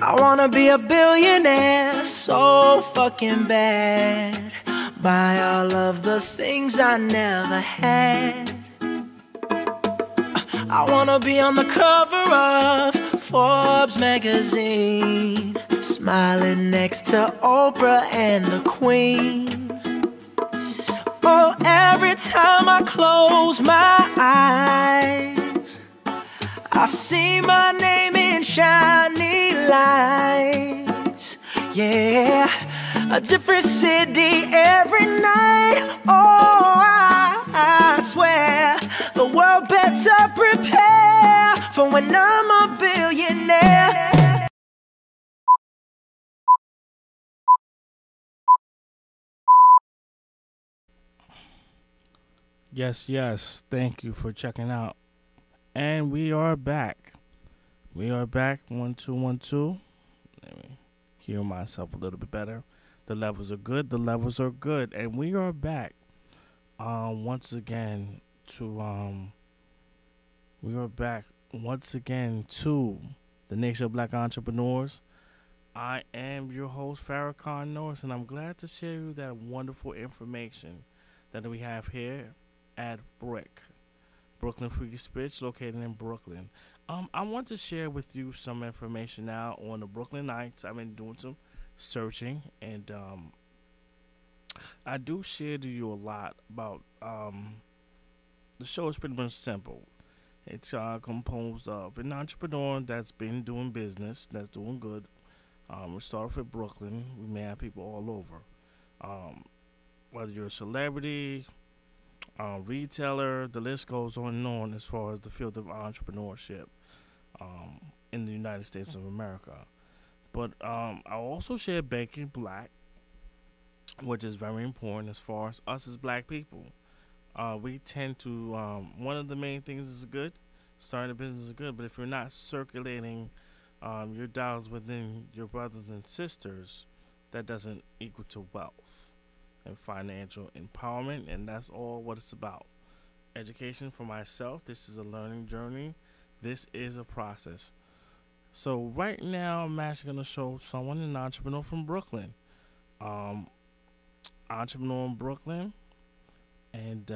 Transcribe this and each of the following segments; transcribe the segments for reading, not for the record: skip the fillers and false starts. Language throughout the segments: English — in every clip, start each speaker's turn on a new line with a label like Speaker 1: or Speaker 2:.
Speaker 1: I wanna be a billionaire so fucking bad. Buy all of the things I never had. I wanna be on the cover of Forbes magazine, smiling next to Oprah and the Queen. Oh, every time I close my eyes, I see my name in shiny lights. Yeah, a different city every night. Oh, I swear the world better prepare for when I'm a billionaire.
Speaker 2: Yes, yes. Thank you for checking out. And we are back. We are back. 1 2 1 2. Let me hear myself a little bit better. The levels are good. The levels are good. And we are back. Once again to we are back once again to the Nation of Black Entrepreneurs. I am your host, Farrakhan Norris, and I'm glad to share you that wonderful information that we have here at BRIC, Brooklyn Free Speech, located in Brooklyn. I want to share with you some information now on the Brooklyn Nights. I've been doing some searching, and I do share to you a lot about the show is pretty much simple. It's composed of an entrepreneur that's been doing business, that's doing good. We start off with Brooklyn. We may have people all over. Whether you're a celebrity, retailer, the list goes on and on as far as the field of entrepreneurship in the United States of America. But I also share banking black, which is very important as far as us as black people. We tend to, one of the main things is good, starting a business is good, but if you're not circulating your dollars within your brothers and sisters, that doesn't equal to wealth and financial empowerment, and that's all what it's about. Education for myself, this is a learning journey. This is a process. So right now, I'm actually going to show someone, an entrepreneur from Brooklyn. Entrepreneur in Brooklyn, and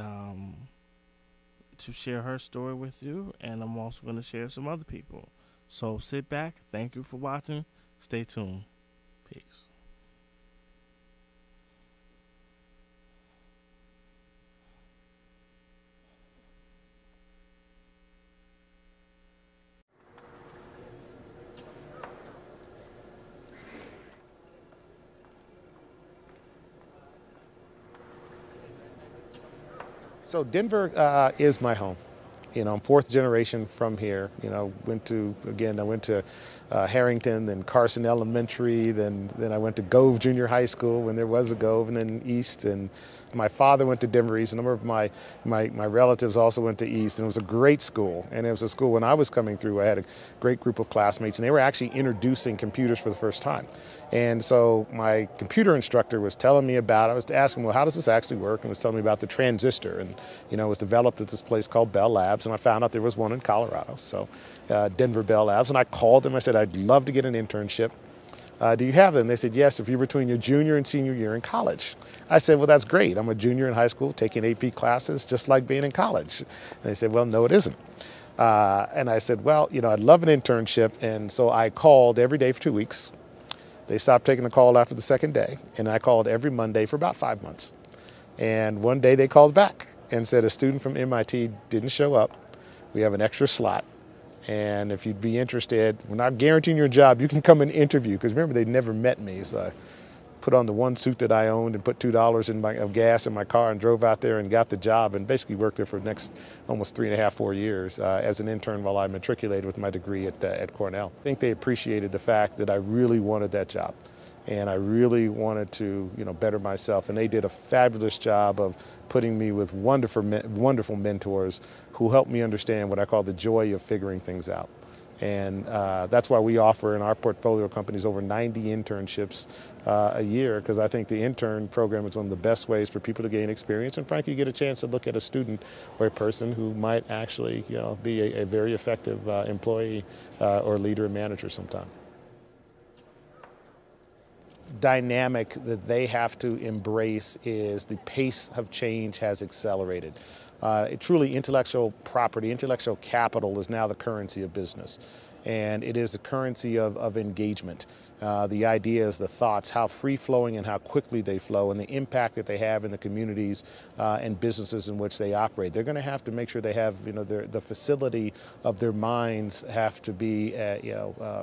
Speaker 2: to share her story with you, and I'm also going to share some other people. So sit back. Thank you for watching. Stay tuned. Peace.
Speaker 3: So Denver is my home. You know, I'm fourth generation from here. You know, I went to Harrington, then Carson Elementary, then I went to Gove Junior High School when there was a Gove, and then East. And my father went to Denver East. A number of my relatives also went to East, and it was a great school. And it was a school when I was coming through, I had a great group of classmates, and they were actually introducing computers for the first time. And so my computer instructor was telling me about it. I was asking, well, how does this actually work? And was telling me about the transistor. And, you know, it was developed at this place called Bell Labs, and I found out there was one in Colorado. So Denver Bell Labs. And I called them. I said, I'd love to get an internship. Do you have them? They said, yes, if you're between your junior and senior year in college. I said, well, that's great. I'm a junior in high school taking AP classes just like being in college. And they said, well, no, it isn't. And I said, well, you know, I'd love an internship. And so I called every day for 2 weeks. They stopped taking the call after the second day. And I called every Monday for about 5 months. And one day they called back and said a student from MIT didn't show up. We have an extra slot. And if you'd be interested, we're not guaranteeing your job, you can come and interview. Because remember, they'd never met me. So I put on the one suit that I owned and put $2 of gas in my car and drove out there and got the job and basically worked there for the next almost 3.5, 4 years as an intern while I matriculated with my degree at Cornell. I think they appreciated the fact that I really wanted that job. And I really wanted to, you know, better myself. And they did a fabulous job of putting me with wonderful mentors who helped me understand what I call the joy of figuring things out. And that's why we offer in our portfolio companies over 90 internships a year, because I think the intern program is one of the best ways for people to gain experience and frankly get a chance to look at a student or a person who might actually, you know, be a very effective employee or leader and manager sometime. dynamic that they have to embrace is the pace of change has accelerated. Truly, intellectual property, intellectual capital is now the currency of business. And it is the currency of engagement. The ideas, the thoughts, how free-flowing and how quickly they flow, and the impact that they have in the communities and businesses in which they operate. They're going to have to make sure they have, the facility of their minds have to be,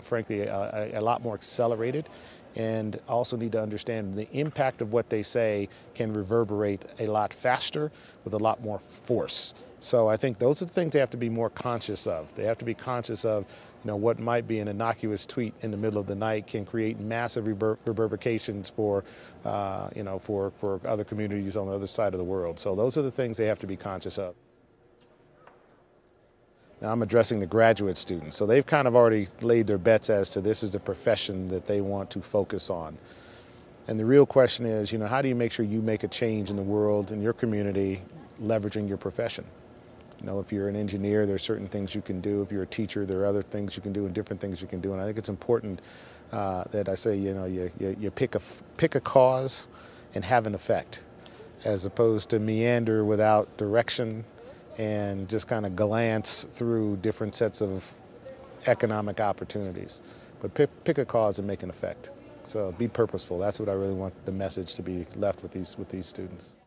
Speaker 3: frankly, a lot more accelerated, and also need to understand the impact of what they say can reverberate a lot faster with a lot more force. So I think those are the things they have to be more conscious of. They have to be conscious of, what might be an innocuous tweet in the middle of the night can create massive reverberations for, for other communities on the other side of the world. So those are the things they have to be conscious of. Now I'm addressing the graduate students. So they've kind of already laid their bets as to this is the profession that they want to focus on. And the real question is, how do you make sure you make a change in the world, in your community, leveraging your profession? If you're an engineer, there's certain things you can do. If you're a teacher, there are other things you can do and different things you can do. And I think it's important that I say, you pick a cause and have an effect, as opposed to meander without direction and just kind of glance through different sets of economic opportunities. But pick a cause and make an effect. So be purposeful. That's what I really want the message to be left with these students.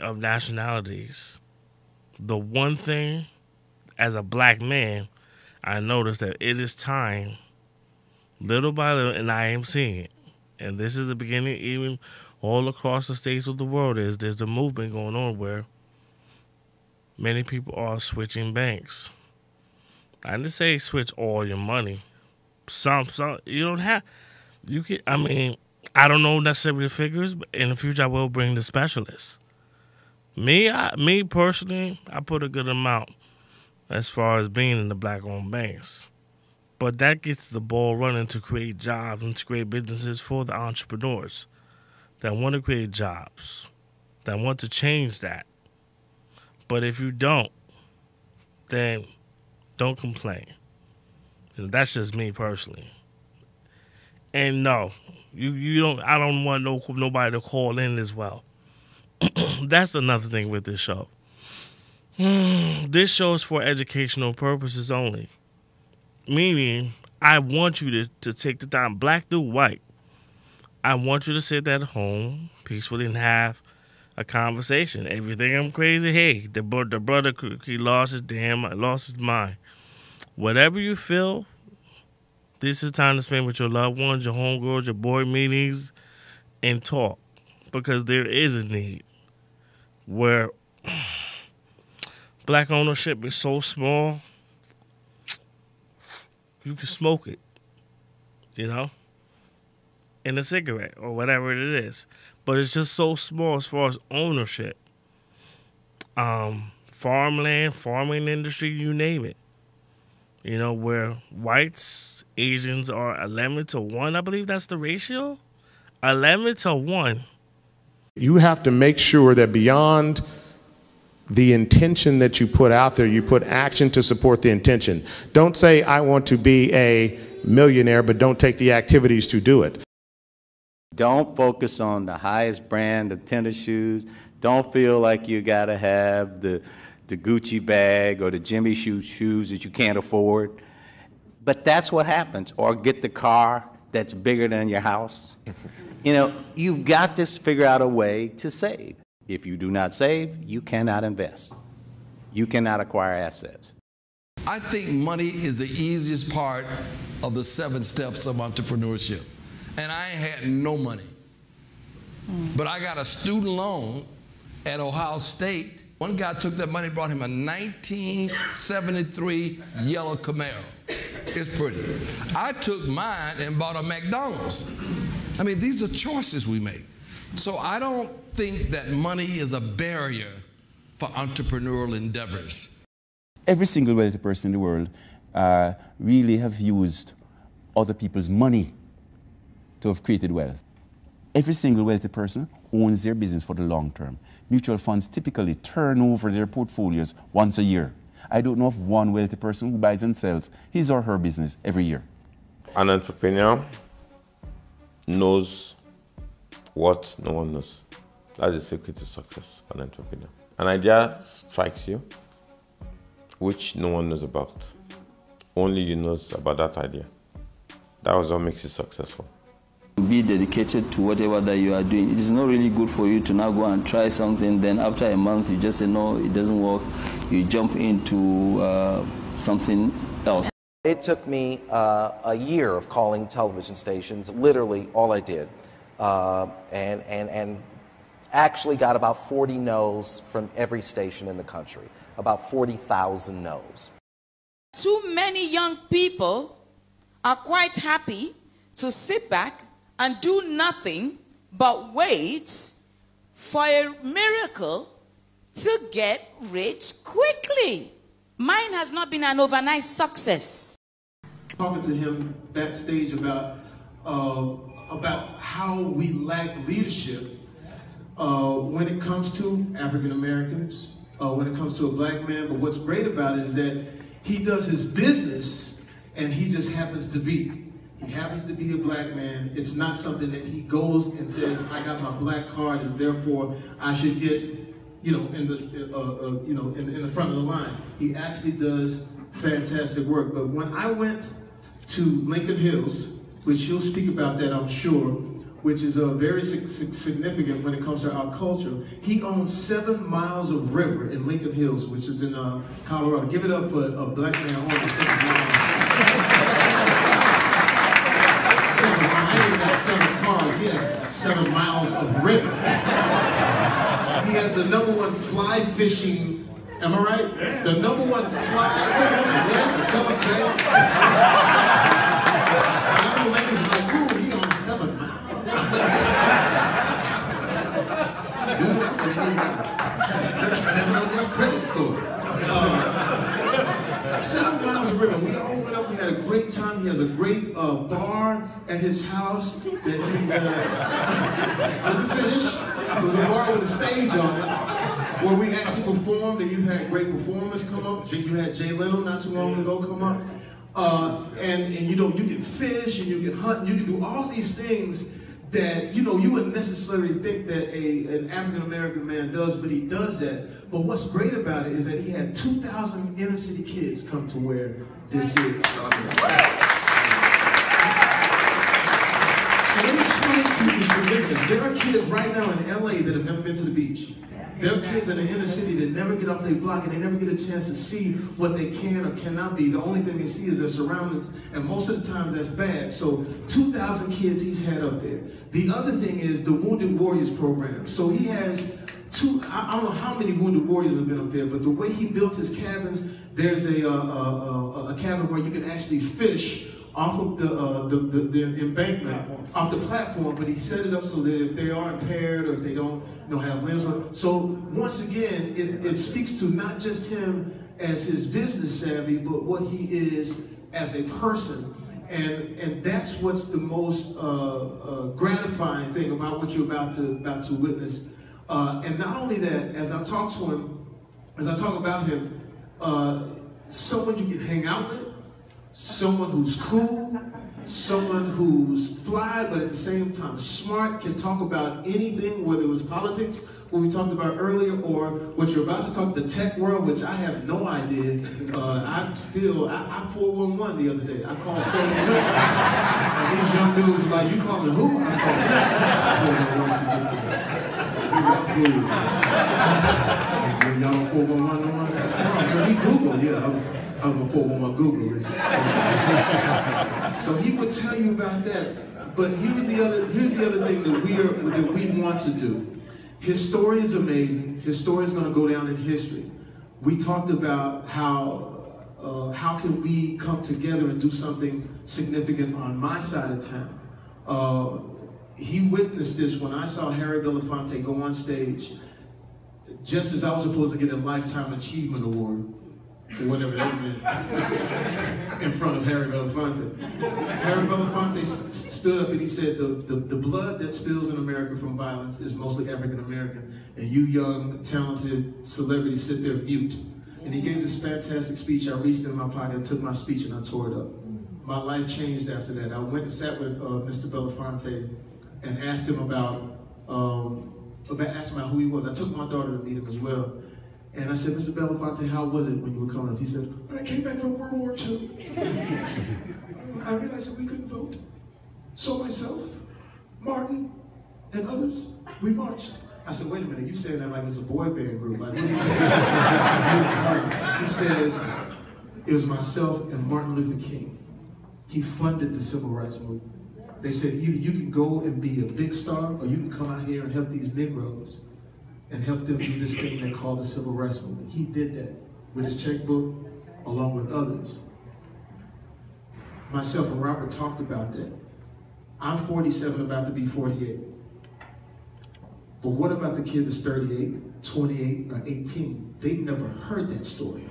Speaker 2: Of nationalities, the one thing as a black man I noticed that it is time, little by little, and I am seeing it, and this is the beginning even all across the states of the world, there's a movement going on where many people are switching banks. I didn't say switch all your money. Some you don't have, you can, I don't know necessarily the figures, but in the future I will bring the specialists. Me personally, I put a good amount as far as being in the black-owned banks. But that gets the ball running to create jobs and to create businesses for the entrepreneurs that want to create jobs, that want to change that. But if you don't, then don't complain. And that's just me personally. And no, you don't. I don't want nobody to call in as well. That's another thing with this show. This show is for educational purposes only. Meaning, I want you to take the time, black to white. I want you to sit at home peacefully and have a conversation. If you think I'm crazy, hey, the brother, he lost his mind. Whatever you feel, this is time to spend with your loved ones, your homegirls, your board meetings, and talk. Because there is a need where black ownership is so small, you can smoke it, in a cigarette or whatever it is. But it's just so small as far as ownership. Farmland, farming industry, you name it. Where whites, Asians are 11-1, I believe that's the ratio. 11-1.
Speaker 3: You have to make sure that beyond the intention that you put out there, you put action to support the intention. Don't say, I want to be a millionaire, but don't take the activities to do it.
Speaker 4: Don't focus on the highest brand of tennis shoes. Don't feel like you got to have the Gucci bag or the Jimmy Choo shoes that you can't afford. But that's what happens. Or get the car that's bigger than your house. You've got to figure out a way to save. If you do not save, you cannot invest. You cannot acquire assets.
Speaker 5: I think money is the easiest part of the 7 steps of entrepreneurship. And I ain't had no money. But I got a student loan at Ohio State One guy took that money and brought him a 1973 yellow Camaro. It's pretty. I took mine and bought a McDonald's. I mean, these are choices we make. So I don't think that money is a barrier for entrepreneurial endeavors.
Speaker 6: Every single wealthy person in the world really have used other people's money to have created wealth. Every single wealthy person owns their business for the long term. Mutual funds typically turn over their portfolios once a year. I don't know of one wealthy person who buys and sells his or her business every year.
Speaker 7: An entrepreneur knows what no one knows. That's the secret to success for an entrepreneur. An idea strikes you, which no one knows about. Only you know about that idea. That was what makes you successful.
Speaker 8: Be dedicated to whatever that you are doing. It is not really good for you to now go and try something, then after a month you just say, no, it doesn't work. You jump into something else.
Speaker 9: It took me a year of calling television stations, literally all I did, and actually got about 40 no's from every station in the country, about 40,000 no's.
Speaker 10: Too many young people are quite happy to sit back and do nothing but wait for a miracle to get rich quickly. Mine has not been an overnight success.
Speaker 11: Talking to him backstage about how we lack leadership when it comes to African Americans, when it comes to a black man. But what's great about it is that he does his business and he just happens to be. He happens to be a black man. It's not something that he goes and says, I got my black card and therefore I should get, in the front of the line. He actually does fantastic work. But when I went to Lincoln Hills, which he'll speak about that, I'm sure, which is very significant when it comes to our culture. He owns 7 miles of river in Lincoln Hills, which is in Colorado. Give it up for a black man owning 7 miles. 7 miles. I ain't got 7 cars. He has 7 miles of river. He has the #1 fly fishing. Am I right? The #1 fly. Yeah, tell him, Jay. Ladies are like, ooh, he owns 7 miles. Dude, I'm ready to 7 on this credit score. 7 miles of river. We all went up. We had a great time. He has a great bar at his house that he. When we finished, it was a bar with a stage on it where we actually performed, and you had great performers come up. You had Jay Leno not too long ago come up. And you can fish and you can hunt and you can do all these things that you wouldn't necessarily think that an African American man does, but he does that. But what's great about it is that he had 2,000 inner city kids come to where this is. And let me explain to you the significance. There are kids right now in LA that have never been to the beach. There are kids in the inner city that never get off their block and they never get a chance to see what they can or cannot be. The only thing they see is their surroundings, and most of the time that's bad. So 2,000 kids he's had up there. The other thing is the Wounded Warriors program. So he has I don't know how many Wounded Warriors have been up there, but the way he built his cabins, there's a cabin where you can actually fish off of the embankment, off the platform, but he set it up so that if they are impaired or if they don't have limbs. So once again, it speaks to not just him as his business savvy, but what he is as a person. And that's what's the most gratifying thing about what you're about to witness. And not only that, as I talk about him, someone you can hang out with, someone who's cool, someone who's fly, but at the same time smart, can talk about anything, whether it was politics, what we talked about earlier, or what you're about to talk, the tech world, which I have no idea. I 411 the other day. I called 411. And these young dudes were like, you calling who? I was calling 411 to get to that foods. Y'all on 411 no one? No, we Google, yeah, I was on 411 Google. So he would tell you about that. But here's the other thing that we want to do. His story is amazing. his story is going to go down in history. We talked about how can we come together and do something significant on my side of town. He witnessed this when I saw Harry Belafonte go on stage, just as I was supposed to get a Lifetime Achievement Award, or whatever that meant, in front of Harry Belafonte. Harry Belafonte stood up and he said, the blood that spills in America from violence is mostly African American, and you young, talented celebrities sit there mute. And he gave this fantastic speech. I reached in my pocket and took my speech and I tore it up. My life changed after that. I went and sat with Mr. Belafonte and asked him about who he was. I took my daughter to meet him as well. And I said, Mr. Belafonte, how was it when you were coming up? He said, when I came back from World War II, I realized that we couldn't vote. So myself, Martin, and others, we marched. I said, wait a minute, you saying that like it's a boy band group. Like, what He says, it was myself and Martin Luther King. He funded the civil rights movement. They said, either you can go and be a big star, or you can come out here and help these Negroes and help them do this thing they call the civil rights movement. He did that with his checkbook, along with others. Myself and Robert talked about that. I'm 47, about to be 48. But what about the kid that's 38, 28, or 18? They've never heard that story.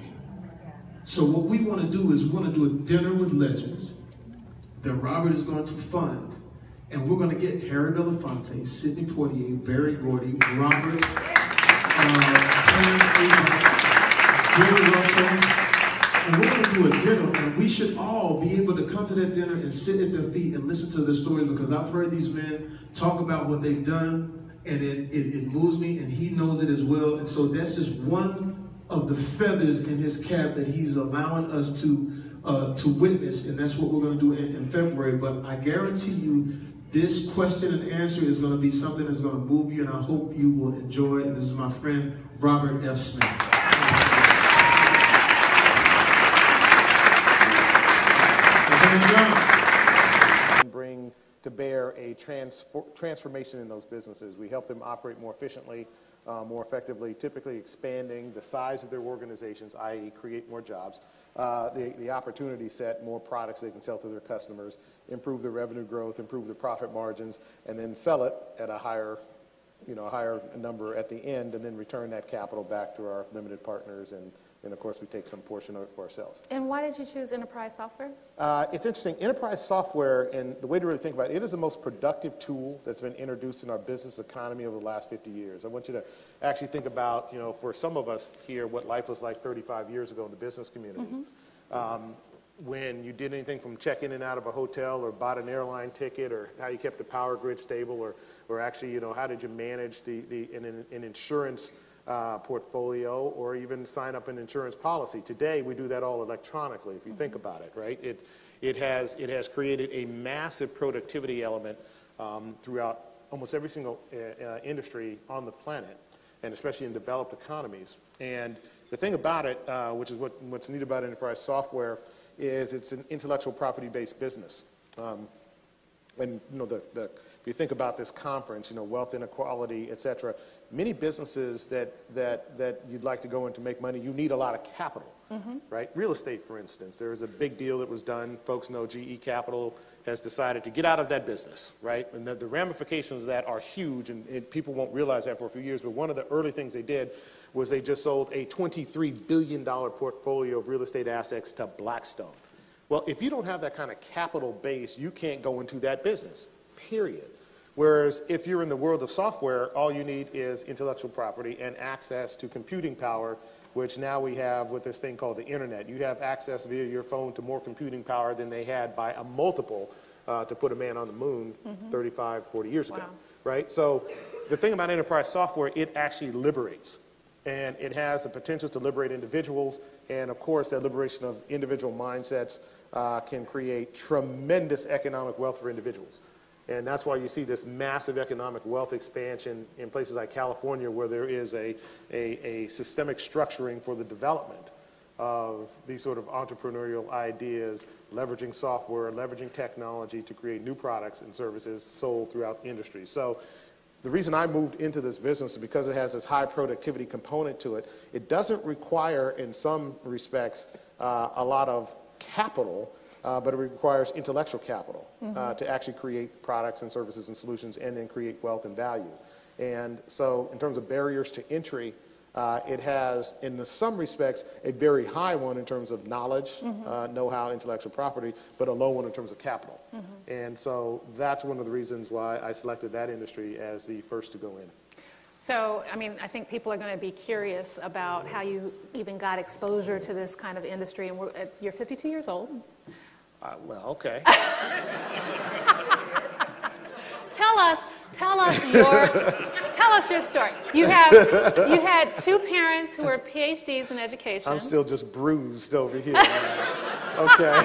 Speaker 11: So what we want to do is we want to do a dinner with legends that Robert is going to fund. And we're going to get Harry Belafonte, Sidney Poitier, Barry Gordy, Robert, Gary Russell, and we're going to do a dinner, and we should all be able to come to that dinner and sit at their feet and listen to their stories, because I've heard these men talk about what they've done, and it moves me, and he knows it as well. And so that's just one of the feathers in his cap that he's allowing us to witness, and that's what we're going to do in February. But I guarantee you, this question and answer is going to be something that's going to move you, and I hope you will enjoy it. And this is my friend, Robert F. Smith.
Speaker 3: And bring to bear a transformation in those businesses. We help them operate more efficiently, more effectively, typically expanding the size of their organizations, i.e. create more jobs, the opportunity set, more products they can sell to their customers, improve their revenue growth, improve their profit margins, and then sell it at a higher number at the end, and then return that capital back to our limited partners, and of course we take some portion of it for ourselves.
Speaker 12: And why did you choose enterprise software?
Speaker 3: It's interesting. Enterprise software, and the way to really think about it, it is the most productive tool that's been introduced in our business economy over the last 50 years. I want you to actually think about, for some of us here, what life was like 35 years ago in the business community. Mm-hmm. When you did anything from check in and out of a hotel, or bought an airline ticket, or how you kept the power grid stable, or actually, how did you manage an insurance portfolio, or even sign up an insurance policy. Today, we do that all electronically, if you think about it, right? It has created a massive productivity element throughout almost every single industry on the planet, and especially in developed economies. And the thing about it, which is what's neat about enterprise software, is it's an intellectual property-based business. And if you think about this conference, wealth inequality, et cetera, many businesses that you'd like to go in to make money, you need a lot of capital, right? Real estate, for instance, there was a big deal that was done. Folks know GE Capital has decided to get out of that business, right? And the ramifications of that are huge, and people won't realize that for a few years, but one of the early things they did was they just sold a $23 billion portfolio of real estate assets to Blackstone. Well, if you don't have that kind of capital base, you can't go into that business, period. Whereas if you're in the world of software, all you need is intellectual property and access to computing power, which now we have with this thing called the internet. You have access via your phone to more computing power than they had by a multiple to put a man on the moon 35, 40 years ago, right? So the thing about enterprise software, it actually liberates. And it has the potential to liberate individuals, and of course that liberation of individual mindsets can create tremendous economic wealth for individuals. And that's why you see this massive economic wealth expansion in places like California, where there is a systemic structuring for the development of these sort of entrepreneurial ideas, leveraging software, leveraging technology to create new products and services sold throughout industry. So The reason I moved into this business is because it has this high productivity component to it. It doesn't require, in some respects, a lot of capital, but it requires intellectual capital to actually create products and services and solutions and then create wealth and value. And so in terms of barriers to entry, it has, in some respects, a very high one in terms of knowledge, know-how, intellectual property, but a low one in terms of capital. And so that's one of the reasons why I selected that industry as the first to go in.
Speaker 12: So, I mean, I think people are going to be curious about how you even got exposure to this kind of industry. And you're 52 years old.
Speaker 3: Well, okay.
Speaker 12: Tell us your story. You had two parents who were PhDs in education.
Speaker 3: I'm still just bruised over here. Okay.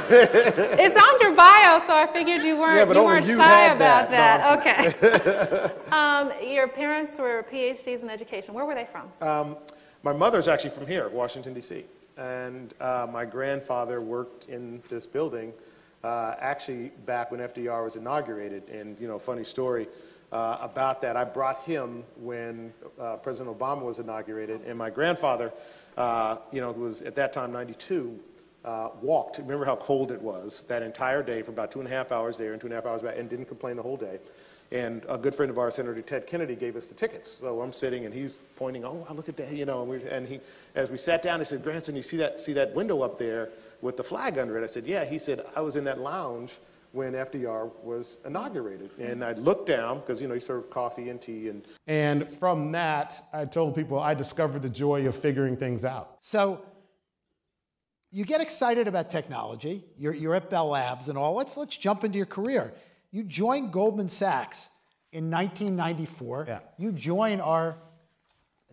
Speaker 12: It's on your bio, so I figured you weren't shy about that.
Speaker 3: No,
Speaker 12: okay. Your parents were PhDs in education. Where were they from?
Speaker 3: My mother's actually from here, Washington, D.C. And my grandfather worked in this building actually back when FDR was inaugurated. And, you know, funny story about that. I brought him when President Obama was inaugurated. And my grandfather, you know, who was at that time 92, walked. Remember how cold it was that entire day for about 2.5 hours there and 2.5 hours back, and didn't complain the whole day. And a good friend of ours, Senator Ted Kennedy, gave us the tickets. So I'm sitting, and he's pointing, oh, look at that, you know. And he, as we sat down, he said, Grandson, you see that window up there with the flag under it? I said, yeah. He said, I was in that lounge when FDR was inaugurated. And I looked down, because, you know, he served coffee and tea. And from that, I told people I discovered the joy of figuring things out.
Speaker 13: So you get excited about technology. You're at Bell Labs and all. Let's jump into your career. You joined Goldman Sachs in 1994.
Speaker 3: Yeah.
Speaker 13: You join our,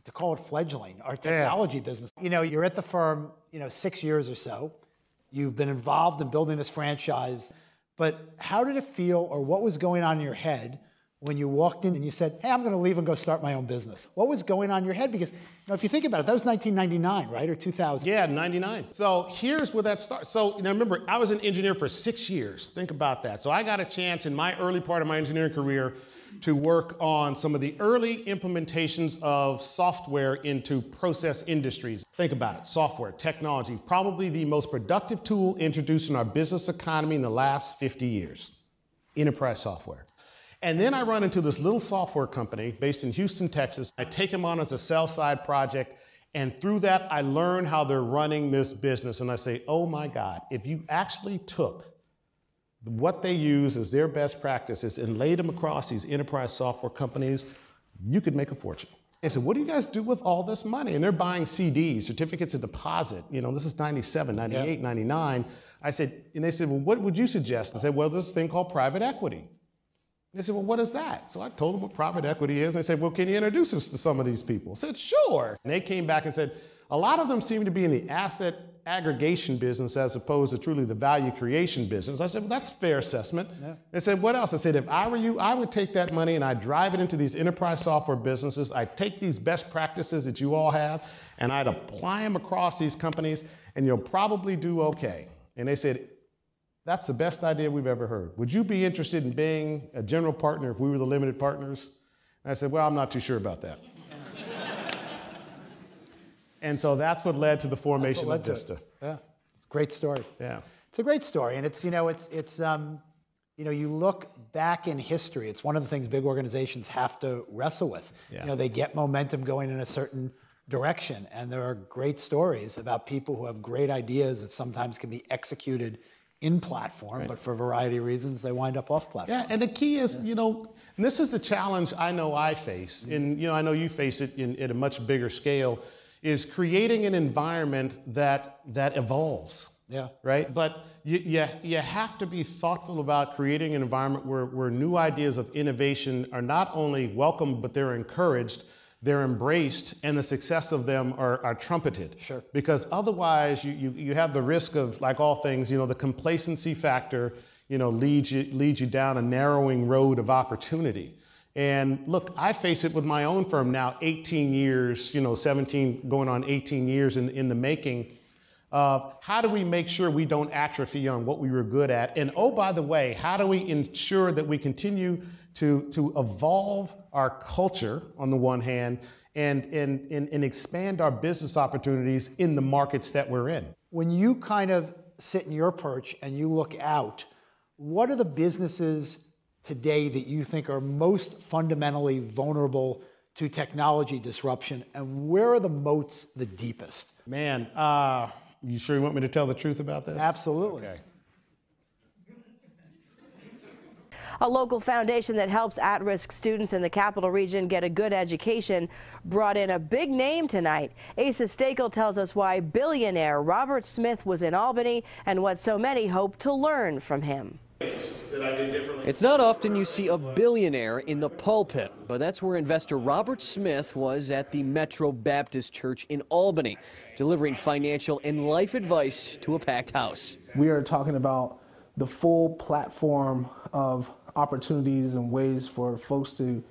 Speaker 13: to call it fledgling, our technology business. You know, you're at the firm, you know, 6 years or so. You've been involved in building this franchise. But how did it feel, or what was going on in your head when you walked in and you said, hey, I'm going to leave and go start my own business? What was going on in your head? Because, you know, if you think about it, that was 1999, right, or 2000?
Speaker 3: Yeah, 99. So here's where that starts. So now remember, I was an engineer for 6 years. Think about that. So I got a chance in my early part of my engineering career to work on some of the early implementations of software into process industries. Think about it, software, technology, probably the most productive tool introduced in our business economy in the last 50 years, enterprise software. And then I run into this little software company based in Houston, Texas. I take them on as a sell-side project, and through that, I learn how they're running this business. And I say, oh my God, if you actually took what they use as their best practices and laid them across these enterprise software companies, you could make a fortune. They said, what do you guys do with all this money? And they're buying CDs, certificates of deposit. You know, this is 97, 98, 99. I said, and they said, well, what would you suggest? I said, well, this thing called private equity. They said, well, what is that? So I told them what private equity is. And they said, well, can you introduce us to some of these people? I said, sure. And they came back and said, a lot of them seem to be in the asset aggregation business as opposed to truly the value creation business. I said, well, that's a fair assessment. Yeah. They said, what else? I said, if I were you, I would take that money and I'd drive it into these enterprise software businesses. I'd take these best practices that you all have and I'd apply them across these companies and you'll probably do okay. And they said, that's the best idea we've ever heard. Would you be interested in being a general partner if we were the limited partners? And I said, well, I'm not too sure about that. And so that's what led to the formation of Vista.
Speaker 13: Yeah, great story.
Speaker 3: Yeah,
Speaker 13: it's a great story, and it's you know you look back in history. It's one of the things big organizations have to wrestle with. Yeah. You know, they get momentum going in a certain direction, and there are great stories about people who have great ideas that sometimes can be executed in platform, but for a variety of reasons, they wind up off platform.
Speaker 3: Yeah, and the key is, you know, and this is the challenge I know I face, and you know, I know you face it at a much bigger scale, is creating an environment that evolves.
Speaker 13: Yeah.
Speaker 3: Right? But you have to be thoughtful about creating an environment where new ideas of innovation are not only welcomed, but they're encouraged, they're embraced, and the success of them are trumpeted.
Speaker 13: Sure.
Speaker 3: Because otherwise you have the risk of, like all things, you know, the complacency factor, you know, leads you down a narrowing road of opportunity. And look, I face it with my own firm now, 18 years, you know, 17 going on 18 years in the making of how do we make sure we don't atrophy on what we were good at? And oh, by the way, how do we ensure that we continue to evolve our culture on the one hand, and expand our business opportunities in the markets that we're in.
Speaker 13: When you kind of sit in your perch and you look out, what are the businesses today that you think are most fundamentally vulnerable to technology disruption, and where are the moats the deepest?
Speaker 3: Man, you sure you want me to tell the truth about this?
Speaker 13: Absolutely.
Speaker 3: Okay.
Speaker 14: A local foundation that helps at-risk students in the capital region get a good education brought in a big name tonight. Asa Stakel tells us why billionaire Robert Smith was in Albany and what so many hope to learn from him.
Speaker 15: It's not often you see a billionaire in the pulpit, but that's where investor Robert Smith was at the Metro Baptist Church in Albany, delivering financial and life advice to a packed house.
Speaker 16: We are talking about the full platform of opportunities and ways for folks to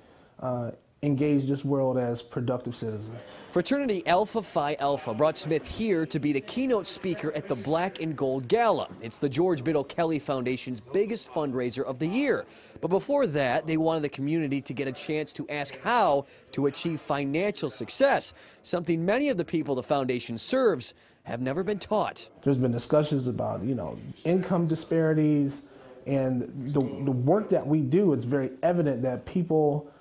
Speaker 16: engage this world as productive citizens.
Speaker 15: Fraternity Alpha Phi Alpha brought Smith here to be the keynote speaker at the Black and Gold Gala. It's the George Biddle Kelly Foundation's biggest fundraiser of the year. But before that, they wanted the community to get a chance to ask how to achieve financial success, something many of the people the foundation serves have never been taught.
Speaker 16: There's been discussions about, income disparities, and the work that we do, it's very evident that people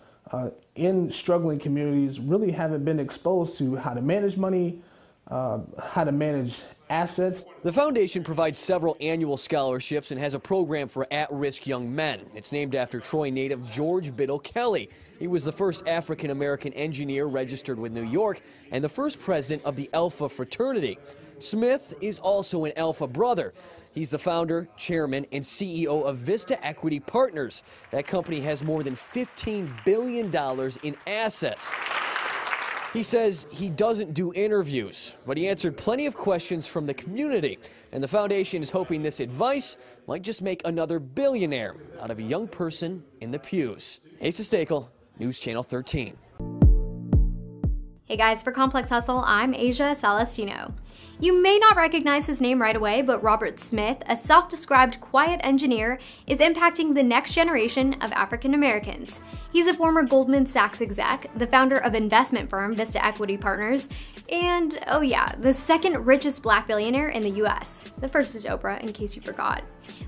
Speaker 16: in struggling communities really haven't been exposed to how to manage money, how to manage assets.
Speaker 15: The foundation provides several annual scholarships and has a program for at-risk young men. It's named after Troy native George Biddle Kelly. He was the first African-American engineer registered with New York and the first president of the Alpha fraternity. Smith is also an Alpha brother. He's the founder, chairman, and CEO of Vista Equity Partners. That company has more than $15 billion in assets. He says he doesn't do interviews, but he answered plenty of questions from the community. And the foundation is hoping this advice might just make another billionaire out of a young person in the pews. Asa Stakel, News Channel 13.
Speaker 17: Hey guys, for Complex Hustle, I'm Asia Celestino. You may not recognize his name right away, but Robert Smith, a self-described quiet engineer, is impacting the next generation of African Americans. He's a former Goldman Sachs exec, the founder of investment firm Vista Equity Partners, and, oh yeah, the second richest black billionaire in the US. The first is Oprah, in case you forgot.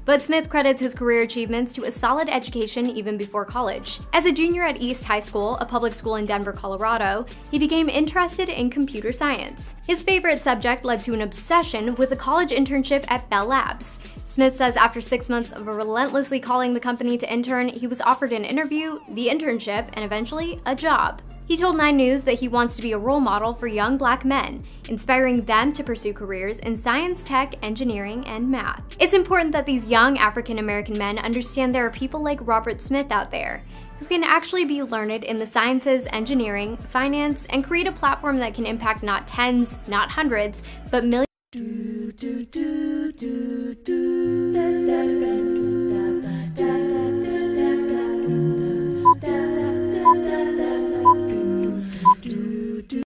Speaker 17: But Smith credits his career achievements to a solid education even before college. As a junior at East High School, a public school in Denver, Colorado, he became interested in computer science. His favorite subject led to an obsession with a college internship at Bell Labs. Smith says after 6 months of relentlessly calling the company to intern, he was offered an interview, the internship, and eventually a job. He told 9 News that he wants to be a role model for young black men, inspiring them to pursue careers in science, tech, engineering, and math. It's important that these young African American men understand there are people like Robert Smith out there who can actually be learned in the sciences, engineering, finance, and create a platform that can impact not tens, not hundreds, but millions.